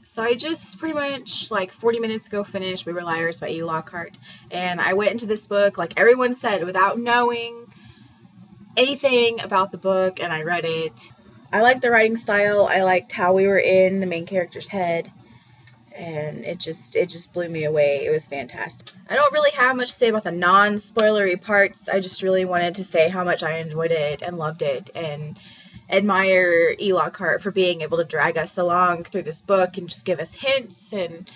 So I just pretty much like 40 minutes ago finished We Were Liars by E. Lockhart. And I went into this book, like everyone said, without knowing anything about the book, and I read it. I liked the writing style. I liked how we were in the main character's head. And it just blew me away. It was fantastic. I don't really have much to say about the non-spoilery parts. I just really wanted to say how much I enjoyed it and loved it, and admire E. Lockhart for being able to drag us along through this book and just give us hints and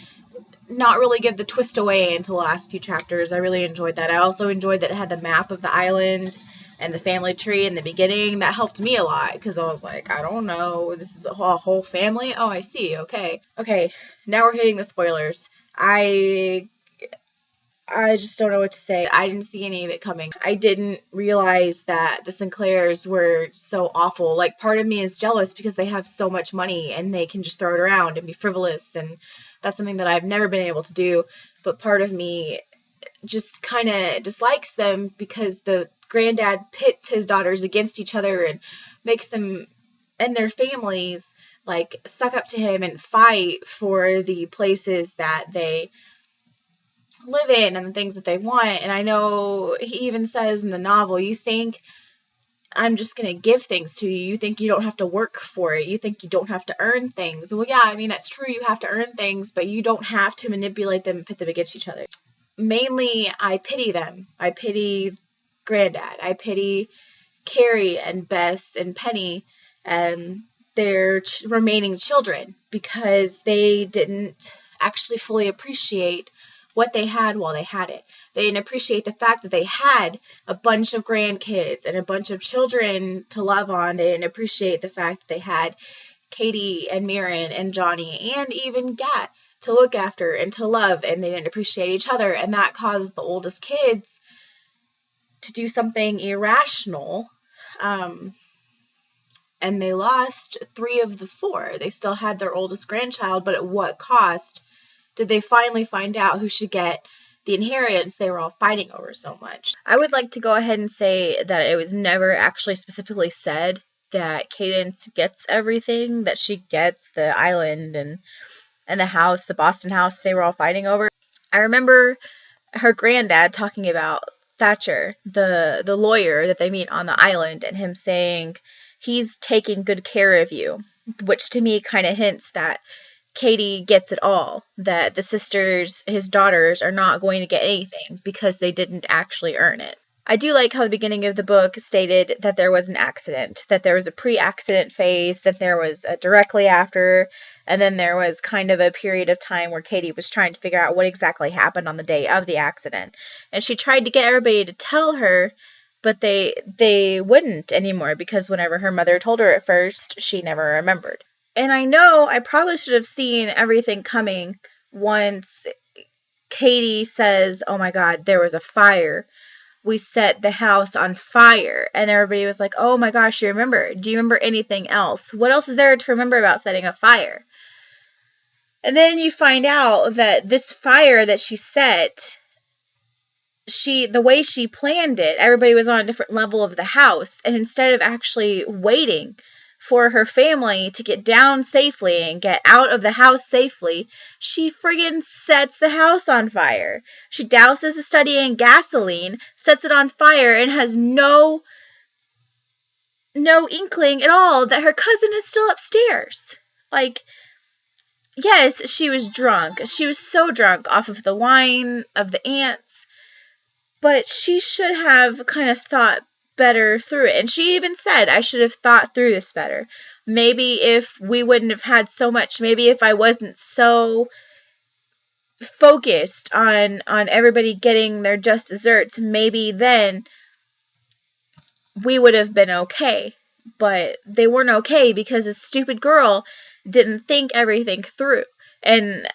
not really give the twist away until the last few chapters. I really enjoyed that. I also enjoyed that it had the map of the island and the family tree in the beginning. That helped me a lot because I was like, I don't know, this is a whole family? Oh, I see, okay. Okay, now we're hitting the spoilers. I just don't know what to say. I didn't see any of it coming. I didn't realize that the Sinclairs were so awful. Like, part of me is jealous because they have so much money and they can just throw it around and be frivolous, and that's something that I've never been able to do. But part of me just kind of dislikes them because the granddad pits his daughters against each other and makes them and their families like suck up to him and fight for the places that they live in and the things that they want. And I know he even says in the novel, you think I'm just going to give things to you. You think you don't have to work for it. You think you don't have to earn things. Well, yeah, I mean, that's true. You have to earn things, but you don't have to manipulate them and pit them against each other. Mainly, I pity them. I pity Granddad. I pity Carrie and Bess and Penny and their remaining children because they didn't actually fully appreciate what they had while they had it. They didn't appreciate the fact that they had a bunch of grandkids and a bunch of children to love on. They didn't appreciate the fact that they had Katie and Mirren and Johnny and even Gat to look after and to love, and they didn't appreciate each other, and that caused the oldest kids to do something irrational, and they lost 3 of the 4. They still had their oldest grandchild, but at what cost did they finally find out who should get the inheritance they were all fighting over so much? I would like to go ahead and say that it was never actually specifically said that Cadence gets everything, that she gets the island and the house, the Boston house they were all fighting over. I remember her granddad talking about Thatcher, the lawyer that they meet on the island, and him saying he's taking good care of you, which to me kind of hints that Katie gets it all, that the sisters, his daughters, are not going to get anything because they didn't actually earn it. I do like how the beginning of the book stated that there was an accident, that there was a pre-accident phase, that there was a directly after, and then there was kind of a period of time where Katie was trying to figure out what exactly happened on the day of the accident. And she tried to get everybody to tell her, but they wouldn't anymore because whenever her mother told her at first, she never remembered. And I know I probably should have seen everything coming once Katie says, oh my God, there was a fire. We set the house on fire. And everybody was like, oh my gosh, you remember. Do you remember anything else? What else is there to remember about setting a fire? And then you find out that this fire that she set, the way she planned it, everybody was on a different level of the house. And instead of actually waiting for her family to get down safely and get out of the house safely, she friggin' sets the house on fire. She douses the study in gasoline, sets it on fire, and has no inkling at all that her cousin is still upstairs. Like, yes, she was drunk. She was so drunk off of the wine, of the ants, but she should have kind of thought better through it. And she even said, I should have thought through this better. Maybe if we wouldn't have had so much, maybe if I wasn't so focused on everybody getting their just desserts, maybe then we would have been okay. But they weren't okay because this stupid girl didn't think everything through. And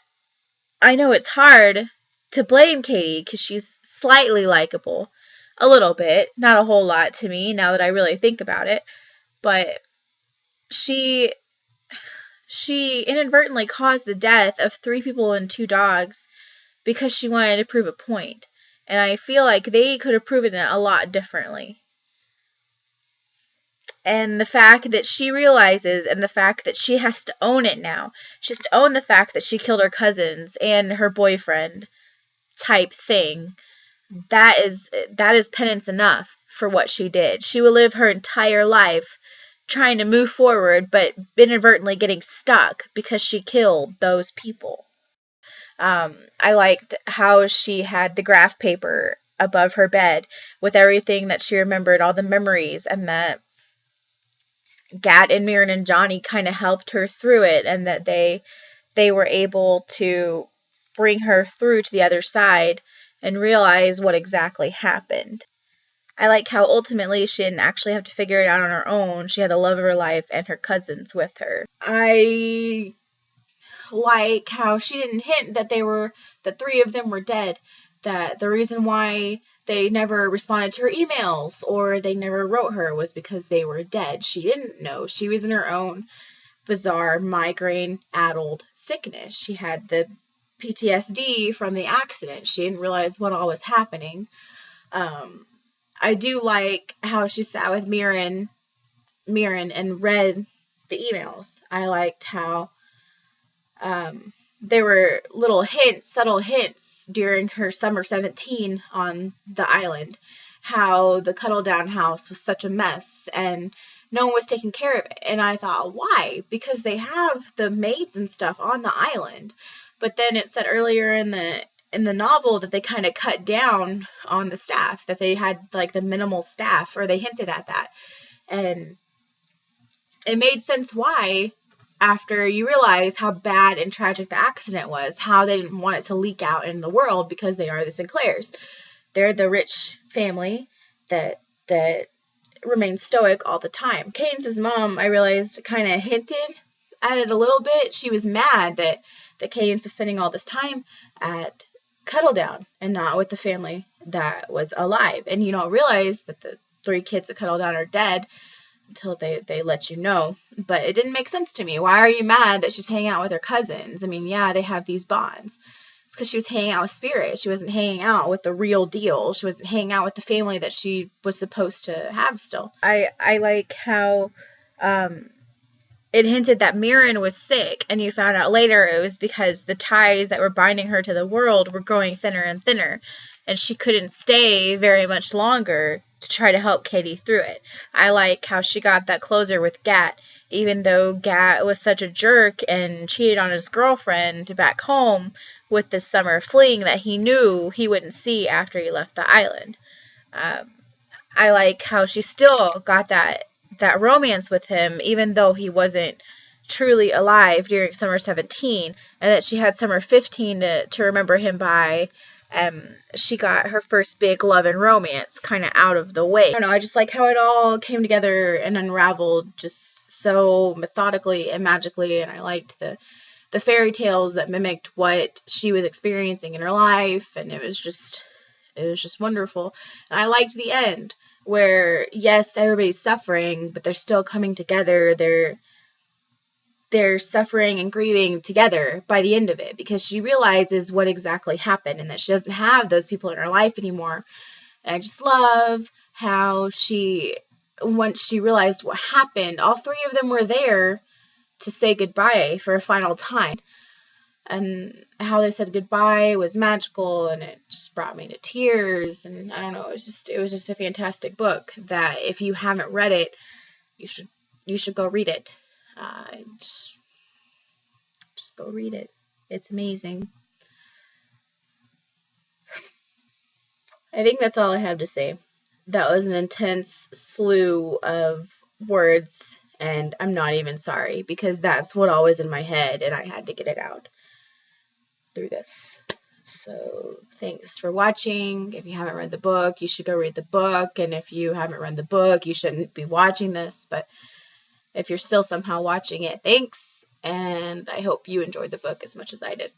I know it's hard to blame Katie because she's slightly likable. A little bit, not a whole lot to me now that I really think about it, but she inadvertently caused the death of 3 people and 2 dogs because she wanted to prove a point. And I feel like they could have proven it a lot differently. And the fact that she realizes, and the fact that she has to own it now. She has to own the fact that she killed her cousins and her boyfriend type thing. That is penance enough for what she did. She will live her entire life trying to move forward, but inadvertently getting stuck because she killed those people. I liked how she had the graph paper above her bed with everything that she remembered, all the memories, and that Gat and Mirren and Johnny kind of helped her through it, and that they were able to bring her through to the other side and realize what exactly happened. I like how ultimately she didn't actually have to figure it out on her own. She had the love of her life and her cousins with her. I like how she didn't hint that that 3 of them were dead. That the reason why they never responded to her emails or they never wrote her was because they were dead. She didn't know. She was in her own bizarre migraine-addled sickness. She had the PTSD from the accident. She didn't realize what all was happening. I do like how she sat with Mirren and read the emails. I liked how there were little hints, subtle hints during her summer 17 on the island, how the Cuddle Down house was such a mess and no one was taking care of it. And I thought, why? Because they have the maids and stuff on the island. But then it said earlier in the novel that they kind of cut down on the staff, that they had like the minimal staff, or they hinted at that. And it made sense why, after you realize how bad and tragic the accident was, how they didn't want it to leak out in the world because they are the Sinclairs. They're the rich family that remains stoic all the time. Keynes' mom, I realized, kind of hinted at it a little bit. She was mad that Keynes was spending all this time at Cuddle Down and not with the family that was alive. And you don't realize that the 3 kids that Cuddle Down are dead until they let you know. But it didn't make sense to me. Why are you mad that she's hanging out with her cousins? I mean, yeah, they have these bonds. It's because she was hanging out with Spirit. She wasn't hanging out with the real deal. She wasn't hanging out with the family that she was supposed to have still. I like how it hinted that Mirren was sick, and you found out later it was because the ties that were binding her to the world were growing thinner and thinner, and she couldn't stay very much longer to try to help Katie through it. I like how she got that closure with Gat, even though Gat was such a jerk and cheated on his girlfriend back home with this summer fling that he knew he wouldn't see after he left the island. I like how she still got that romance with him, even though he wasn't truly alive during summer 17, and that she had summer 15 to remember him by. She got her first big love and romance kind of out of the way. I don't know, I just like how it all came together and unraveled just so methodically and magically, and I liked the fairy tales that mimicked what she was experiencing in her life, and it was just wonderful. And I liked the end, where yes, everybody's suffering, but they're still coming together. They're suffering and grieving together by the end of it, because she realizes what exactly happened and that she doesn't have those people in her life anymore. And I just love how once she realized what happened, all 3 of them were there to say goodbye for a final time. And how they said goodbye was magical, and it just brought me to tears. And I don't know, it was just a fantastic book that if you haven't read it, you should go read it. Just go read it. It's amazing. I think that's all I have to say. That was an intense slew of words, and I'm not even sorry, because that's what all was in my head, and I had to get it out through this. So thanks for watching. If you haven't read the book, you should go read the book, and if you haven't read the book, you shouldn't be watching this, but if you're still somehow watching it, thanks, and I hope you enjoyed the book as much as I did.